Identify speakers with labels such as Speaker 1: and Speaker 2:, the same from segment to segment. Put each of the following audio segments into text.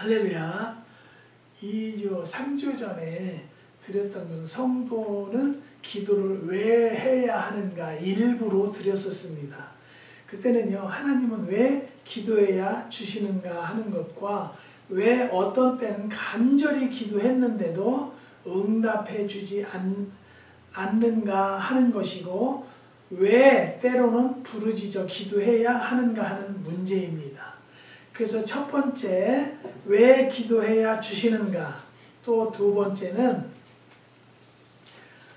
Speaker 1: 할렐루야. 2주, 3주 전에 드렸던 건 성도는 기도를 왜 해야 하는가 일부로 드렸었습니다. 그때는요, 하나님은 왜 기도해야 주시는가 하는 것과 왜 어떤 때는 간절히 기도했는데도 응답해 주지 않는가 하는 것이고, 왜 때로는 부르짖어 기도해야 하는가 하는 문제입니다. 그래서 첫 번째, 왜 기도해야 주시는가? 또 두 번째는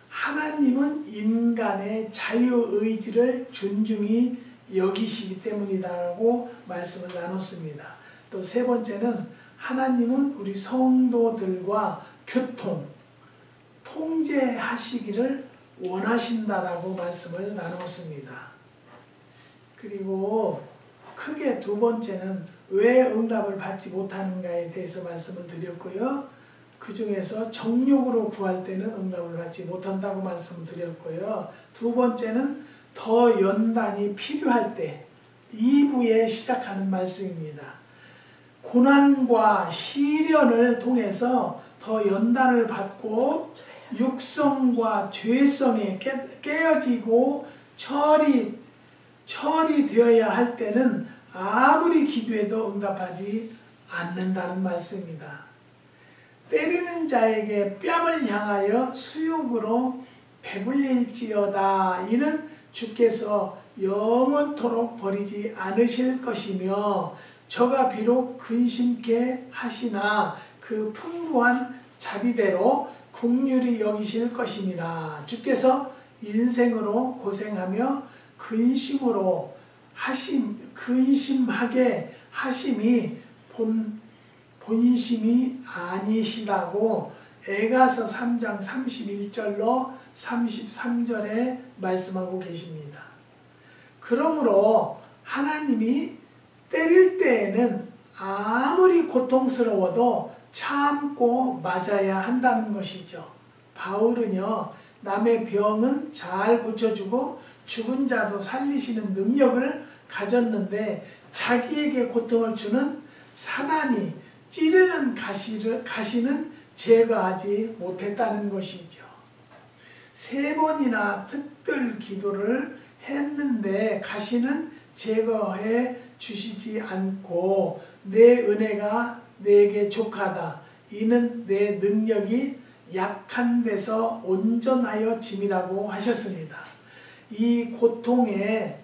Speaker 1: 하나님은 인간의 자유의지를 존중히 여기시기 때문이다라고 말씀을 나눴습니다. 또 세 번째는 하나님은 우리 성도들과 통제하시기를 원하신다라고 말씀을 나눴습니다. 그리고 크게 두 번째는 왜 응답을 받지 못하는가에 대해서 말씀을 드렸고요. 그 중에서 정욕으로 구할 때는 응답을 받지 못한다고 말씀을 드렸고요. 두 번째는 더 연단이 필요할 때 2부에 시작하는 말씀입니다. 고난과 시련을 통해서 더 연단을 받고 육성과 죄성에 깨어지고 처리되어야 할 때는 아무리 기도해도 응답하지 않는다는 말씀입니다. 때리는 자에게 뺨을 향하여 수욕으로 배불릴지어다. 이는 주께서 영원토록 버리지 않으실 것이며 저가 비록 근심케 하시나 그 풍부한 자비대로 긍휼히 여기실 것임이라. 주께서 인생으로 고생하며 근심하게 하심이 본심이 아니시라고 에가서 3장 31절로 33절에 말씀하고 계십니다. 그러므로 하나님이 때릴 때에는 아무리 고통스러워도 참고 맞아야 한다는 것이죠. 바울은요, 남의 병은 잘 고쳐주고 죽은 자도 살리시는 능력을 가졌는데 자기에게 고통을 주는 사단이 찌르는 가시는 제거하지 못했다는 것이죠. 3번이나 특별 기도를 했는데 가시는 제거해 주시지 않고 내 은혜가 내게 족하다. 이는 내 능력이 약한 데서 온전하여 짐이라고 하셨습니다. 이 고통에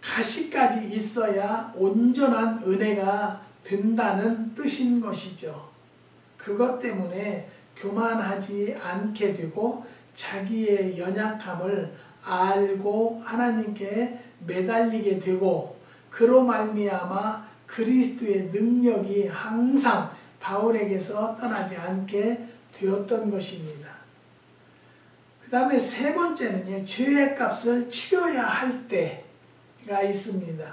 Speaker 1: 가시까지 있어야 온전한 은혜가 된다는 뜻인 것이죠. 그것 때문에 교만하지 않게 되고 자기의 연약함을 알고 하나님께 매달리게 되고 그로 말미암아 그리스도의 능력이 항상 바울에게서 떠나지 않게 되었던 것입니다. 그 다음에 세 번째는 죄의 값을 치러야 할 때가 있습니다.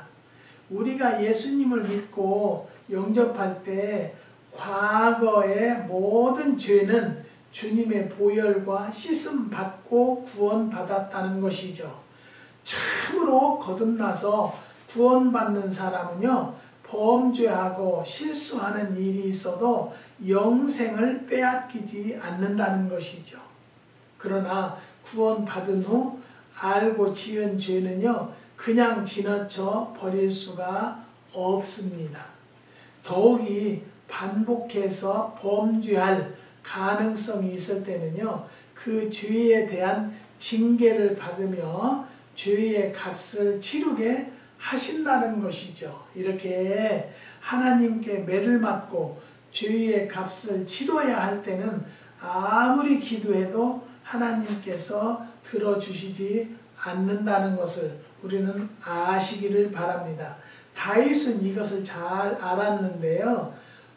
Speaker 1: 우리가 예수님을 믿고 영접할 때 과거의 모든 죄는 주님의 보혈과 씻음 받고 구원받았다는 것이죠. 참으로 거듭나서 구원받는 사람은요, 범죄하고 실수하는 일이 있어도 영생을 빼앗기지 않는다는 것이죠. 그러나 구원받은 후 알고 지은 죄는요, 그냥 지나쳐 버릴 수가 없습니다. 더욱이 반복해서 범죄할 가능성이 있을 때는요, 그 죄에 대한 징계를 받으며 죄의 값을 치르게 하신다는 것이죠. 이렇게 하나님께 매를 맞고 죄의 값을 치러야 할 때는 아무리 기도해도 하나님께서 들어주시지 않는다는 것을 우리는 아시기를 바랍니다. 다윗은 이것을 잘 알았는데요.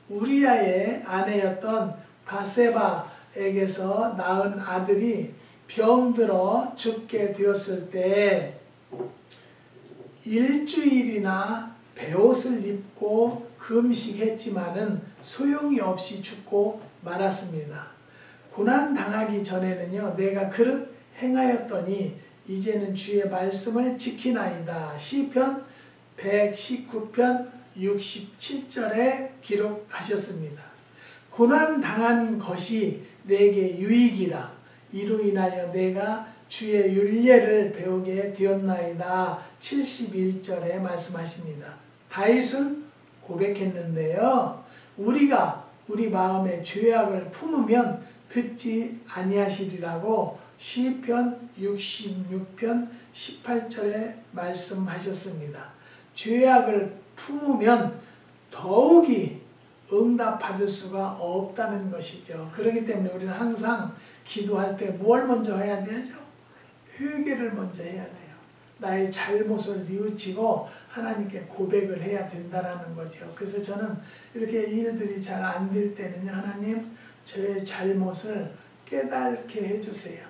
Speaker 1: 우리아의 아내였던 바세바에게서 낳은 아들이 병들어 죽게 되었을 때 일주일이나 베옷을 입고 금식했지만은 소용이 없이 죽고 말았습니다. 고난당하기 전에는요, 내가 그릇 행하였더니 이제는 주의 말씀을 지키나이다. 시편 119편 67절에 기록하셨습니다. 고난당한 것이 내게 유익이라. 이로 인하여 내가 주의 율례를 배우게 되었나이다. 71절에 말씀하십니다. 다윗은 고백했는데요. 우리가 우리 마음에 죄악을 품으면 듣지 아니하시리라고 시편 66편 18절에 말씀하셨습니다. 죄악을 품으면 더욱이 응답받을 수가 없다는 것이죠. 그렇기 때문에 우리는 항상 기도할 때 뭘 먼저 해야 되죠? 회개를 먼저 해야 돼요. 나의 잘못을 뉘우치고 하나님께 고백을 해야 된다는 거죠. 그래서 저는 이렇게 일들이 잘 안 될 때는요, 하나님 저의 잘못을 깨닫게 해주세요.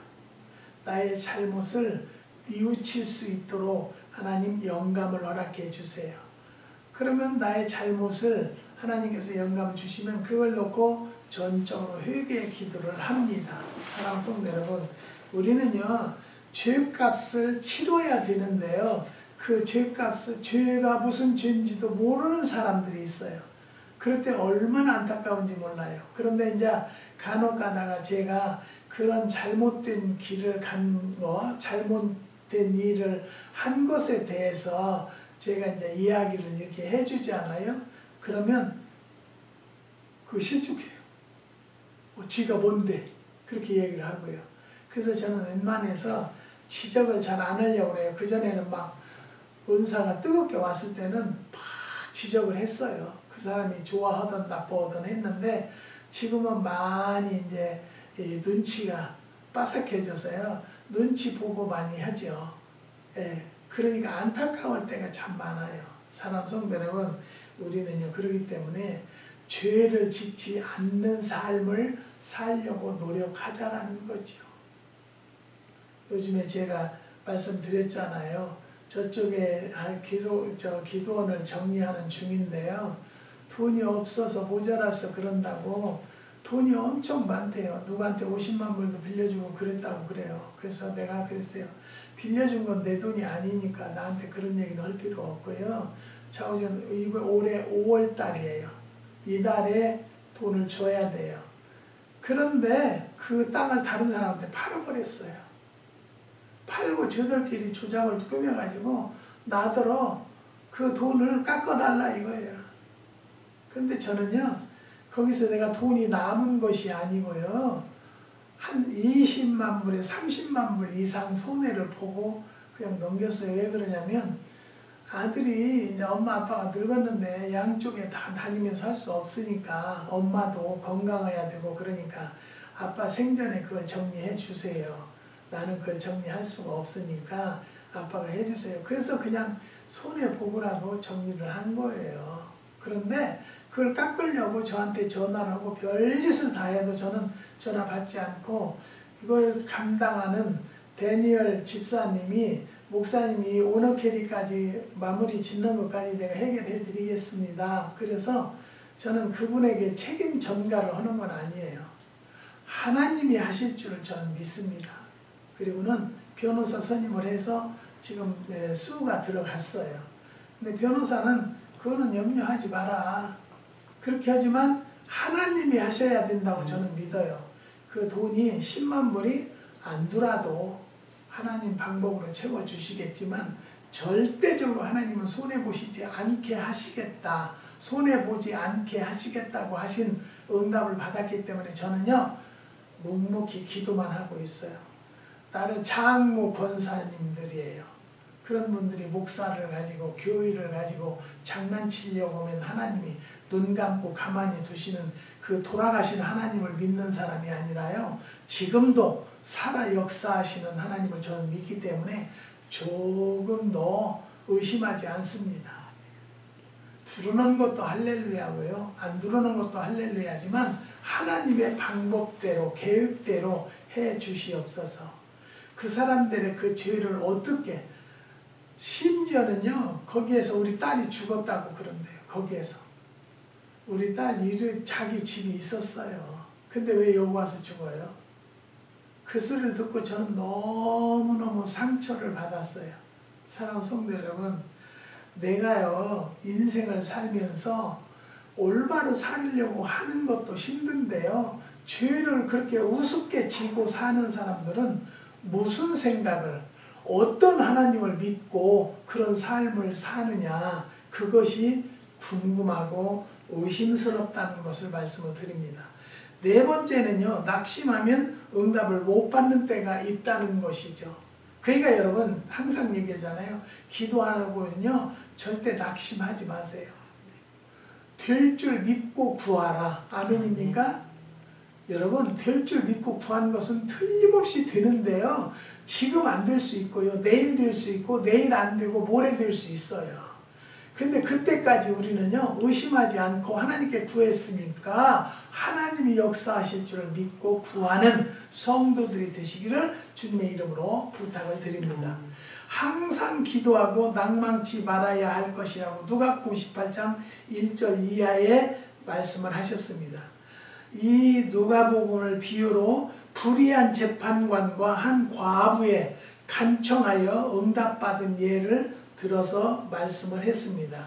Speaker 1: 나의 잘못을 뉘우칠 수 있도록 하나님 영감을 허락해 주세요. 그러면 나의 잘못을 하나님께서 영감을 주시면 그걸 놓고 전적으로 회개의 기도를 합니다. 사랑하는 성도 여러분, 우리는요 죄값을 치러야 되는데요, 그 죄값을, 죄가 무슨 죄인지도 모르는 사람들이 있어요. 그럴 때 얼마나 안타까운지 몰라요. 그런데 이제 간혹 가다가 제가 그런 잘못된 길을 간 거, 잘못된 일을 한 것에 대해서 제가 이제 이야기를 이렇게 해주잖아요. 그러면 그거 실족해요. 지가 뭔데? 그렇게 얘기를 하고요. 그래서 저는 웬만해서 지적을 잘 안 하려고 그래요. 그전에는 막 은사가 뜨겁게 왔을 때는 막 지적을 했어요. 그 사람이 좋아하든 나쁘든 했는데 지금은 많이 이제 눈치가 빠삭해져서요. 눈치 보고 많이 하죠. 예, 그러니까 안타까울 때가 참 많아요. 사랑하는 성도 여러분, 우리는요 그러기 때문에 죄를 짓지 않는 삶을 살려고 노력하자라는 거죠. 요즘에 제가 말씀드렸잖아요. 저쪽에 기도원을 정리하는 중인데요. 돈이 없어서 모자라서 그런다고 돈이 엄청 많대요. 누구한테 50만 불도 빌려주고 그랬다고 그래요. 그래서 내가 그랬어요. 빌려준 건 내 돈이 아니니까 나한테 그런 얘기는 할 필요 없고요. 좌우전 올해 5월 달이에요. 이달에 돈을 줘야 돼요. 그런데 그 땅을 다른 사람한테 팔아버렸어요. 팔고 저들끼리 조작을 꾸며가지고 나더러 그 돈을 깎아달라 이거예요. 근데 저는요, 거기서 내가 돈이 남은 것이 아니고요, 한 20만 불에 30만 불 이상 손해를 보고 그냥 넘겼어요. 왜 그러냐면 아들이 이제 엄마 아빠가 늙었는데 양쪽에 다 다니면서 할 수 없으니까 엄마도 건강해야 되고 그러니까 아빠 생전에 그걸 정리해 주세요. 나는 그걸 정리할 수가 없으니까 아빠가 해주세요. 그래서 그냥 손해보고라도 정리를 한 거예요. 그런데 그걸 깎으려고 저한테 전화를 하고 별짓을 다 해도 저는 전화 받지 않고 이걸 감당하는 데니얼 집사님이, 목사님이 오너 캐리까지 마무리 짓는 것까지 내가 해결해 드리겠습니다. 그래서 저는 그분에게 책임 전가를 하는 건 아니에요. 하나님이 하실 줄을 저는 믿습니다. 그리고는 변호사 선임을 해서 지금 수가 들어갔어요. 근데 변호사는 그거는 염려하지 마라. 그렇게 하지만 하나님이 하셔야 된다고 저는 믿어요. 그 돈이 10만 불이 안 들어도 하나님 방법으로 채워주시겠지만 절대적으로 하나님은 손해보시지 않게 하시겠다. 손해보지 않게 하시겠다고 하신 응답을 받았기 때문에 저는요 묵묵히 기도만 하고 있어요. 다른 장로 권사님들이에요. 그런 분들이 목사를 가지고 교회를 가지고 장난치려고 하면 하나님이 눈 감고 가만히 두시는 그 돌아가신 하나님을 믿는 사람이 아니라요, 지금도 살아 역사하시는 하나님을 저는 믿기 때문에 조금도 의심하지 않습니다. 두르는 것도 할렐루야고요, 안 두르는 것도 할렐루야지만 하나님의 방법대로 계획대로 해 주시옵소서. 그 사람들의 그 죄를 어떻게, 심지어는요 거기에서 우리 딸이 죽었다고 그런대요. 거기에서 우리 딸 자기 집이 있었어요. 근데 왜 여기 와서 죽어요? 그 소리를 듣고 저는 너무너무 상처를 받았어요. 사랑하는 성도 여러분, 내가요 인생을 살면서 올바로 살려고 하는 것도 힘든데요. 죄를 그렇게 우습게 지고 사는 사람들은 무슨 생각을, 어떤 하나님을 믿고 그런 삶을 사느냐, 그것이 궁금하고 의심스럽다는 것을 말씀을 드립니다. 네 번째는요, 낙심하면 응답을 못 받는 때가 있다는 것이죠. 그러니까 여러분 항상 얘기하잖아요. 기도하라고는요 절대 낙심하지 마세요. 될 줄 믿고 구하라. 아멘입니까? 여러분 될 줄 믿고 구하는 것은 틀림없이 되는데요. 지금 안 될 수 있고요. 내일 될 수 있고 내일 안 되고 모레 될 수 있어요. 근데 그때까지 우리는요 의심하지 않고 하나님께 구했으니까 하나님이 역사하실 줄 믿고 구하는 성도들이 되시기를 주님의 이름으로 부탁을 드립니다. 항상 기도하고 낭망치 말아야 할 것이라고 누가복음 18장 1절 이하에 말씀을 하셨습니다. 이 누가복음을 비유로 불의한 재판관과 한 과부에 간청하여 응답받은 예를 들어서 말씀을 했습니다.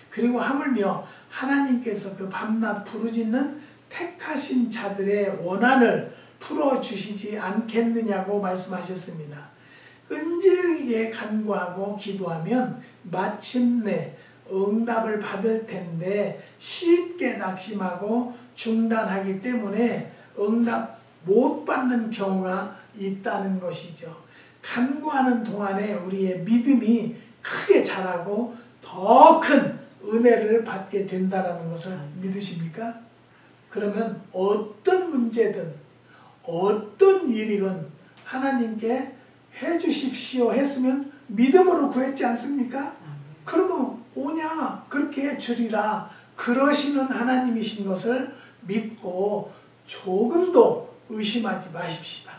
Speaker 1: 그리고 하물며 하나님께서 그 밤낮 부르짖는 택하신 자들의 원한을 풀어주시지 않겠느냐고 말씀하셨습니다. 끈질기게 간구하고 기도하면 마침내 응답을 받을 텐데 쉽게 낙심하고 중단하기 때문에 응답 못 받는 경우가 있다는 것이죠. 간구하는 동안에 우리의 믿음이 크게 자라고 더 큰 은혜를 받게 된다는 것을 믿으십니까? 그러면 어떤 문제든 어떤 일이건 하나님께 해주십시오 했으면 믿음으로 구했지 않습니까? 그러면 오냐 그렇게 해주리라 그러시는 하나님이신 것을 믿고 조금도 의심하지 마십시다.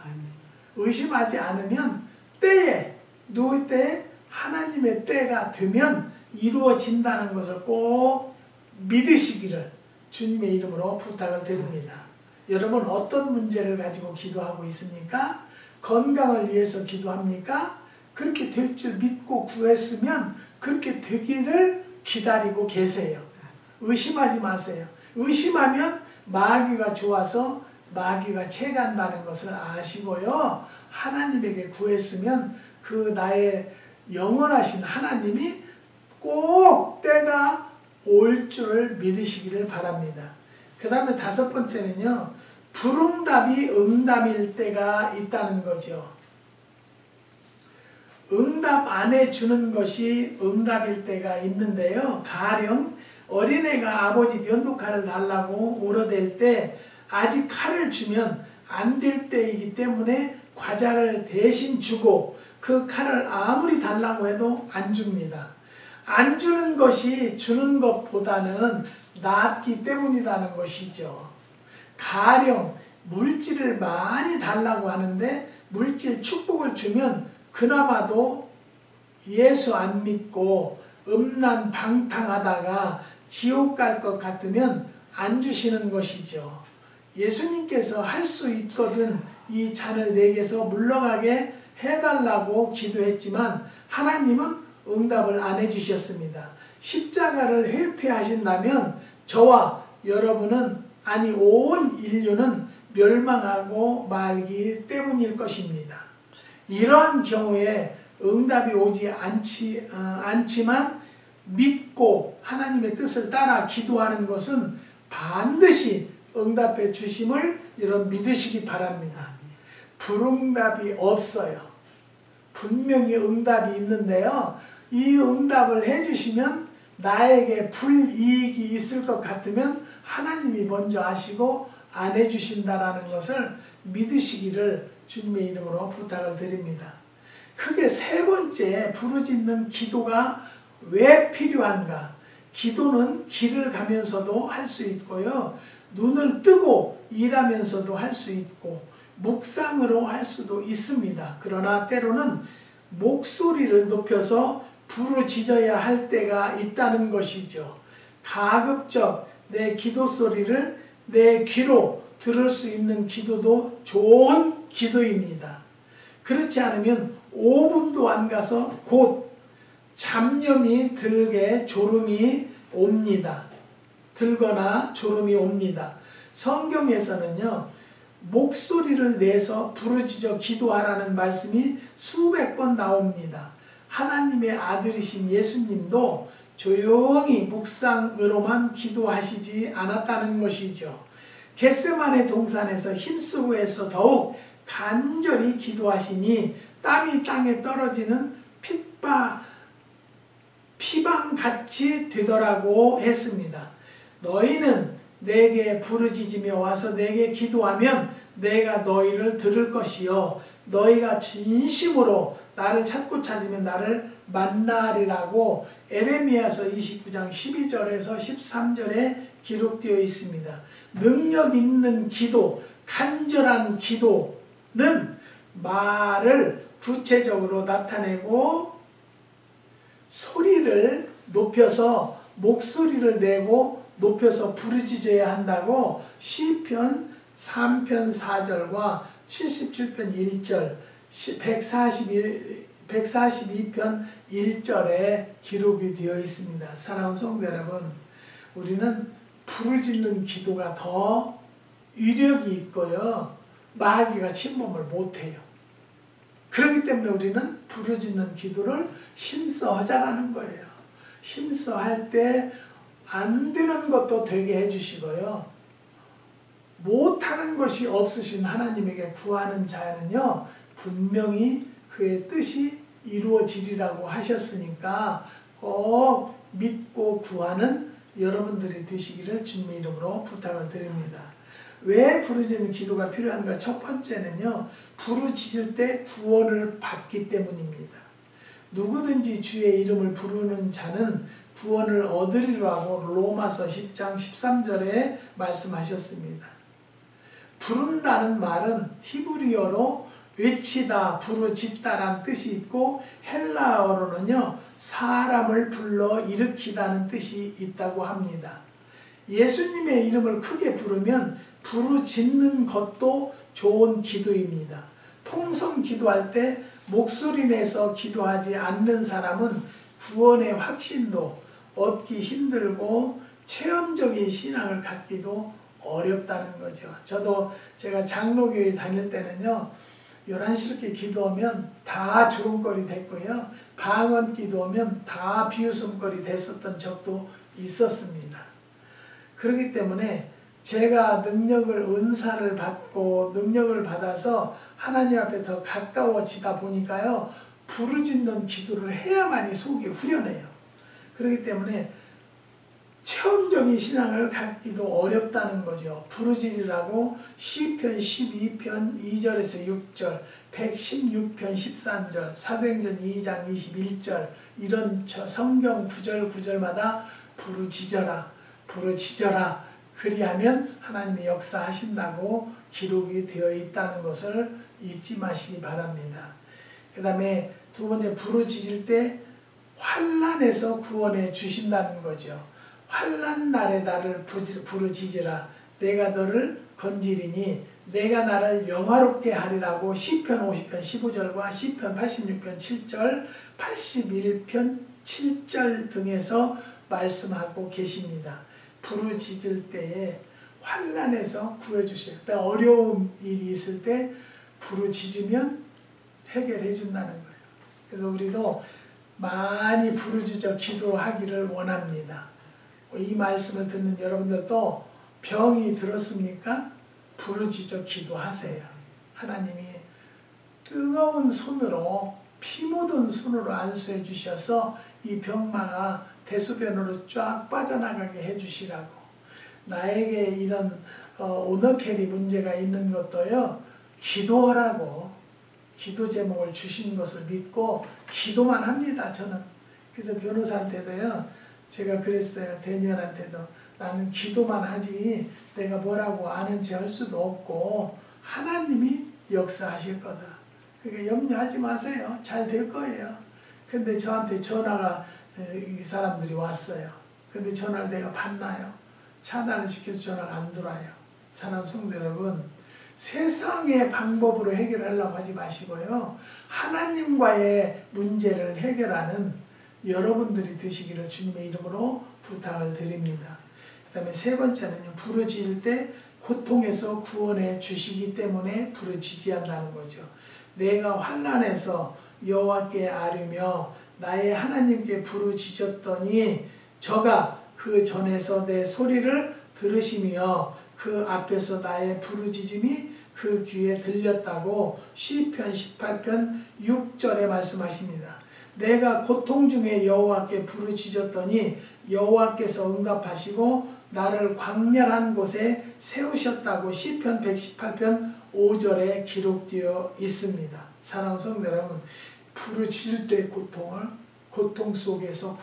Speaker 1: 의심하지 않으면 때에 누구 때에 하나님의 때가 되면 이루어진다는 것을 꼭 믿으시기를 주님의 이름으로 부탁을 드립니다. 여러분 어떤 문제를 가지고 기도하고 있습니까? 건강을 위해서 기도합니까? 그렇게 될 줄 믿고 구했으면 그렇게 되기를 기다리고 계세요. 의심하지 마세요. 의심하면 마귀가 좋아서 마귀가 채간다는 것을 아시고요. 하나님에게 구했으면 그 나의 영원하신 하나님이 꼭 때가 올 줄 믿으시기를 바랍니다. 그 다음에 다섯 번째는요. 불응답이 응답일 때가 있다는 거죠. 응답 안 해주는 것이 응답일 때가 있는데요. 가령 어린애가 아버지 면도칼을 달라고 울어댈 때 아직 칼을 주면 안 될 때이기 때문에 과자를 대신 주고 그 칼을 아무리 달라고 해도 안 줍니다. 안 주는 것이 주는 것보다는 낫기 때문이라는 것이죠. 가령 물질을 많이 달라고 하는데 물질 축복을 주면 그나마도 예수 안 믿고 음란방탕하다가 지옥 갈 것 같으면 안 주시는 것이죠. 예수님께서 할 수 있거든 이 잔을 내게서 물러가게 해달라고 기도했지만 하나님은 응답을 안 해주셨습니다. 십자가를 회피하신다면 저와 여러분은 아니 온 인류는 멸망하고 말기 때문일 것입니다. 이러한 경우에 응답이 오지 않지만 믿고 하나님의 뜻을 따라 기도하는 것은 반드시 응답해 주심을 여러분 믿으시기 바랍니다. 불응답이 없어요. 분명히 응답이 있는데요. 이 응답을 해주시면 나에게 불이익이 있을 것 같으면 하나님이 먼저 아시고 안 해주신다라는 것을 믿으시기를 주님의 이름으로 부탁을 드립니다. 크게 세 번째 부르짖는 기도가 왜 필요한가? 기도는 길을 가면서도 할 수 있고요. 눈을 뜨고 일하면서도 할 수 있고 묵상으로 할 수도 있습니다. 그러나 때로는 목소리를 높여서 부르짖어야 할 때가 있다는 것이죠. 가급적 내 기도 소리를 내 귀로 들을 수 있는 기도도 좋은 기도입니다. 그렇지 않으면 5분도 안 가서 곧 잡념이 들게 졸음이 옵니다. 들거나 졸음이 옵니다. 성경에서는요, 목소리를 내서 부르짖어 기도하라는 말씀이 수백 번 나옵니다. 하나님의 아들이신 예수님도 조용히 묵상으로만 기도하시지 않았다는 것이죠. 겟세마네 동산에서 힘쓰고 해서 더욱 간절히 기도하시니 땀이 땅에 떨어지는 피방같이 되더라고 했습니다. 너희는 내게 부르짖으며 와서 내게 기도하면 내가 너희를 들을 것이요 너희가 진심으로 나를 찾으면 나를 만나리라고 에레미야서 29장 12절에서 13절에 기록되어 있습니다. 능력 있는 기도, 간절한 기도는 말을 구체적으로 나타내고 소리를 높여서 목소리를 내고 높여서 부르짖어야 한다고 시편 3편 4절과 77편 1절 142편 1절에 기록이 되어 있습니다. 사랑하는 성도 여러분, 우리는 부르짖는 기도가 더 위력이 있고요, 마귀가 침범을 못해요. 그렇기 때문에 우리는 부르짖는 기도를 힘써 하자라는 거예요. 힘써 할 때 안 되는 것도 되게 해주시고요, 못하는 것이 없으신 하나님에게 구하는 자는요 분명히 그의 뜻이 이루어지리라고 하셨으니까 꼭 믿고 구하는 여러분들이 되시기를 주님의 이름으로 부탁을 드립니다. 왜 부르짖는 기도가 필요한가? 첫 번째는요, 부르짖을 때 구원을 받기 때문입니다. 누구든지 주의 이름을 부르는 자는 구원을 얻으리라고 로마서 10장 13절에 말씀하셨습니다. 부른다는 말은 히브리어로 외치다, 부르짖다란 뜻이 있고 헬라어로는요 사람을 불러 일으키다는 뜻이 있다고 합니다. 예수님의 이름을 크게 부르면 부르짖는 것도 좋은 기도입니다. 통성 기도할 때 목소리 내서 기도하지 않는 사람은 구원의 확신도 얻기 힘들고 체험적인 신앙을 갖기도 어렵다는 거죠. 저도 제가 장로교회 다닐 때는요 11시렇게 기도하면 다 주름거리 됐고요, 방언 기도하면 다 비웃음거리 됐었던 적도 있었습니다. 그렇기 때문에 제가 은사를 받고 능력을 받아서 하나님 앞에 더 가까워지다 보니까요 부르짖는 기도를 해야만이 속이 후련해요. 그렇기 때문에 체험적인 신앙을 갖기도 어렵다는 거죠. 부르짖으라고 시편 12편 2절에서 6절, 116편 13절, 사도행전 2장 21절 이런 성경 구절마다 부르짖어라, 부르짖어라 그리하면 하나님의 역사하신다고 기록이 되어 있다는 것을 잊지 마시기 바랍니다. 그 다음에 두 번째, 부르짖을 때 환난에서 구원해 주신다는 거죠. 환난 날에 나를 부르짖으라, 내가 너를 건지리니 내가 나를 영화롭게 하리라고 시편 50편 15절과 시편 86편 7절, 81편 7절 등에서 말씀하고 계십니다. 부르짖을 때에 환난에서 구해주세요. 어려운 일이 있을 때 부르짖으면 해결해 준다는 거예요. 그래서 우리도 많이 부르짖어 기도하기를 원합니다. 이 말씀을 듣는 여러분들도 병이 들었습니까? 부르짖어 기도하세요. 하나님이 뜨거운 손으로, 피 묻은 손으로 안수해 주셔서 이 병마가 대소변으로 쫙 빠져나가게 해주시라고. 나에게 이런 오너캐리 문제가 있는 것도요 기도하라고 기도 제목을 주신 것을 믿고 기도만 합니다. 저는 그래서 변호사한테도요 제가 그랬어요. 대니엘한테도 나는 기도만 하지 내가 뭐라고 아는 체 할 수도 없고 하나님이 역사하실 거다. 그러니까 염려하지 마세요. 잘 될 거예요. 근데 저한테 전화가 이 사람들이 왔어요. 근데 전화를 내가 받나요? 차단을 시켜서 전화가 안 들어와요. 사랑하는 성도 여러분, 세상의 방법으로 해결하려고 하지 마시고요. 하나님과의 문제를 해결하는 여러분들이 되시기를 주님의 이름으로 부탁을 드립니다. 그 다음에 세 번째는요. 부르짖을 때 고통에서 구원해 주시기 때문에 부르짖어한다는 거죠. 내가 환난에서 여호와께 아뢰며 나의 하나님께 부르짖었더니 저가 그 전에서 내 소리를 들으시며 그 앞에서 나의 부르짖음이 그 귀에 들렸다고 시편 18편 6절에 말씀하십니다. 내가 고통 중에 여호와께 부르짖었더니 여호와께서 응답하시고 나를 광야한 곳에 세우셨다고 시편 118편 5절에 기록되어 있습니다. 사랑하는 성도 여러분, 부르짖을 때 고통 속에서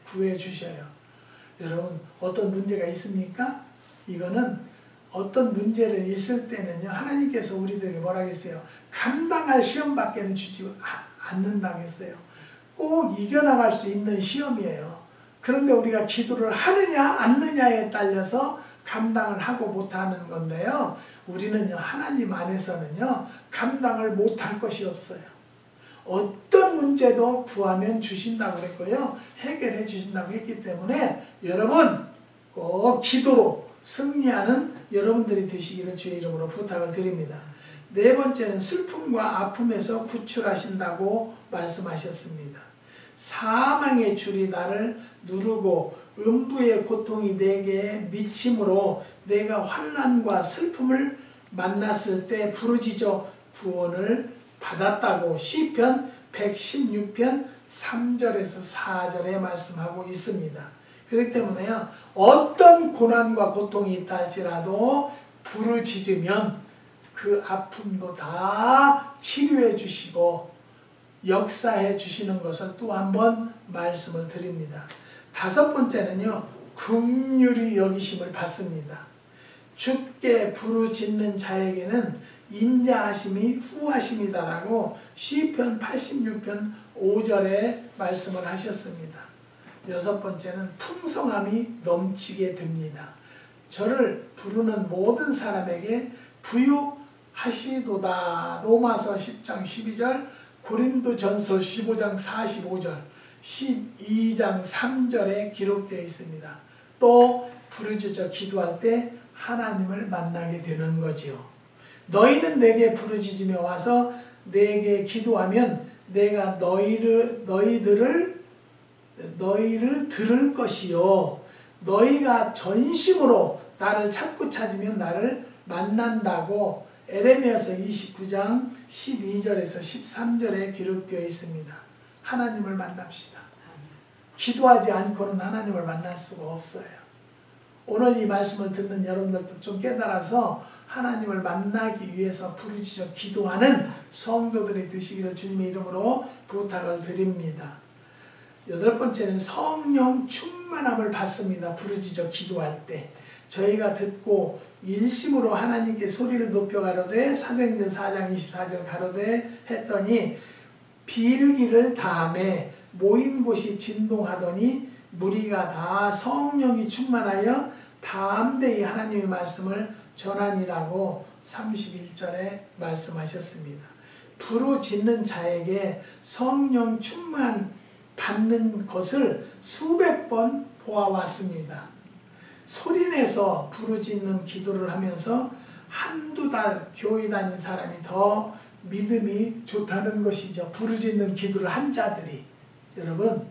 Speaker 1: 구해 주셔요. 여러분, 어떤 문제가 있습니까? 이거는 어떤 문제를 있을 때는요, 하나님께서 우리들에게 뭐라 했어요? 감당할 시험밖에는 주지 않는다고 했어요. 꼭 이겨나갈 수 있는 시험이에요. 그런데 우리가 기도를 하느냐 않느냐에 따라서 감당을 하고 못하는 건데요. 우리는요, 하나님 안에서는요, 감당을 못할 것이 없어요. 어떤 문제도 구하면 주신다고 그랬고요. 해결해 주신다고 했기 때문에 여러분 꼭 기도로 승리하는 여러분들이 되시기를 주의 이름으로 부탁을 드립니다. 네 번째는 슬픔과 아픔에서 구출하신다고 말씀하셨습니다. 사망의 줄이 나를 누르고 음부의 고통이 내게 미침으로 내가 환난과 슬픔을 만났을 때 부르짖어 구원을 받았다고 시편 116편 3절에서 4절에 말씀하고 있습니다. 그렇기 때문에요, 어떤 고난과 고통이 있다 할지라도 부르짖으면 그 아픔도 다 치료해 주시고 역사해 주시는 것을 또 한 번 말씀을 드립니다. 다섯 번째는요, 긍휼히 여기심을 받습니다. 주께 부르짖는 자에게는 인자하심이 후하심이다라고 시편 86편 5절에 말씀을 하셨습니다. 여섯 번째는 풍성함이 넘치게 됩니다. 저를 부르는 모든 사람에게 부유하시도다. 로마서 10장 12절, 고린도전서 15장 45절, 12장 3절에 기록되어 있습니다. 또 부르짖어 기도할 때 하나님을 만나게 되는 거지요. 너희는 내게 부르짖으며 와서 내게 기도하면 내가 너희를 들을 것이요. 너희가 전심으로 나를 찾고 찾으면 나를 만난다고 에레미야서 29장 12절에서 13절에 기록되어 있습니다. 하나님을 만납시다. 기도하지 않고는 하나님을 만날 수가 없어요. 오늘 이 말씀을 듣는 여러분들도 좀 깨달아서 하나님을 만나기 위해서 부르짖어 기도하는 성도들이 되시기를 주님의 이름으로 부탁을 드립니다. 여덟 번째는 성령 충만함을 받습니다. 부르짖어 기도할 때 저희가 듣고 일심으로 하나님께 소리를 높여 가로되 사도행전 4장 24절 가로되 했더니 비일기를 다음에 모인 곳이 진동하더니 무리가 다 성령이 충만하여 담대히 하나님의 말씀을 전하니라고 31절에 말씀하셨습니다. 부르짖는 자에게 성령 충만 받는 것을 수백 번 보아왔습니다. 소리내서 부르짖는 기도를 하면서 한두 달 교회 다닌 사람이 더 믿음이 좋다는 것이죠. 부르짖는 기도를 한 자들이. 여러분,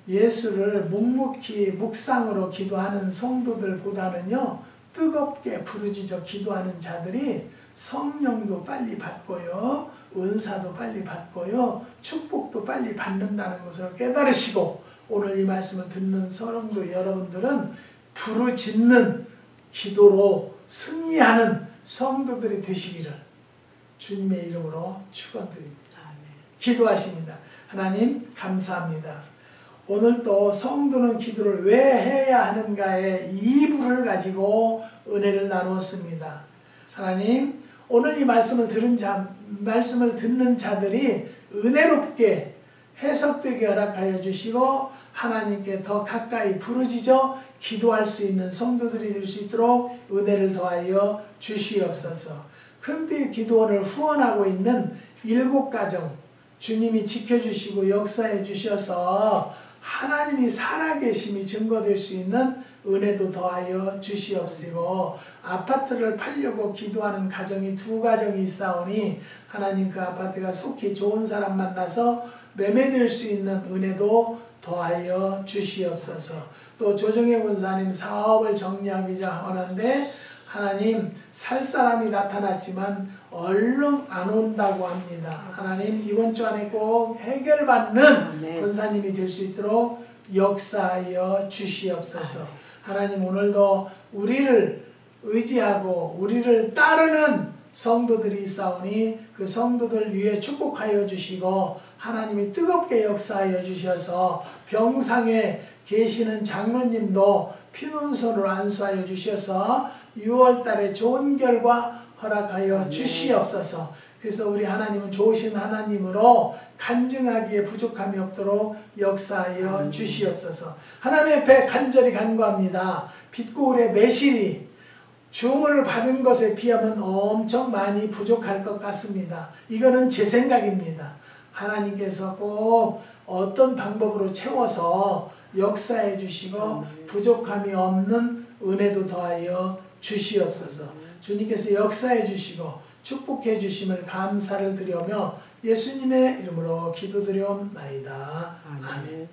Speaker 1: 예수를 묵묵히 묵상으로 기도하는 성도들보다는요, 뜨겁게 부르짖어 기도하는 자들이 성령도 빨리 받고요, 은사도 빨리 받고요, 축복도 빨리 받는다는 것을 깨달으시고 오늘 이 말씀을 듣는 성도 여러분들은 부르짖는 기도로 승리하는 성도들이 되시기를 주님의 이름으로 축원드립니다. 기도하십니다. 하나님 감사합니다. 오늘도 성도는 기도를 왜 해야 하는가의 2부를 가지고 은혜를 나누었습니다. 하나님, 오늘 이 말씀을 듣는 자들이 은혜롭게 해석되게 허락하여 주시고 하나님께 더 가까이 부르짖어 기도할 수 있는 성도들이 될 수 있도록 은혜를 더하여 주시옵소서. 큰빛 기도원을 후원하고 있는 7가정 주님이 지켜주시고 역사해 주셔서 하나님이 살아계심이 증거될 수 있는 은혜도 더하여 주시옵시고, 아파트를 팔려고 기도하는 가정이 2가정이 있사오니 하나님 그 아파트가 속히 좋은 사람 만나서 매매될 수 있는 은혜도 더하여 주시옵소서. 또 조정혜 권사님 사업을 정리하고자 하는데 하나님 살 사람이 나타났지만 얼른 안 온다고 합니다. 하나님 이번 주 안에 꼭 해결받는 권사님이 될 수 있도록 역사하여 주시옵소서. 하나님 오늘도 우리를 의지하고 우리를 따르는 성도들이 있사오니 그 성도들 위해 축복하여 주시고, 하나님이 뜨겁게 역사하여 주셔서 병상에 계시는 장로님도 피눈 손으로 안수하여 주셔서 6월달에 좋은 결과 허락하여 주시옵소서. 그래서 우리 하나님은 좋으신 하나님으로 간증하기에 부족함이 없도록 역사하여 주시옵소서. 하나님 앞에 간절히 간구합니다. 빚고울의 매실이 주문을 받은 것에 비하면 엄청 많이 부족할 것 같습니다. 이거는 제 생각입니다. 하나님께서 꼭 어떤 방법으로 채워서 역사해 주시고 부족함이 없는 은혜도 더하여 주시옵소서. 주님께서 역사해 주시고 축복해 주심을 감사를 드리며 예수님의 이름으로 기도드리옵나이다. 아멘.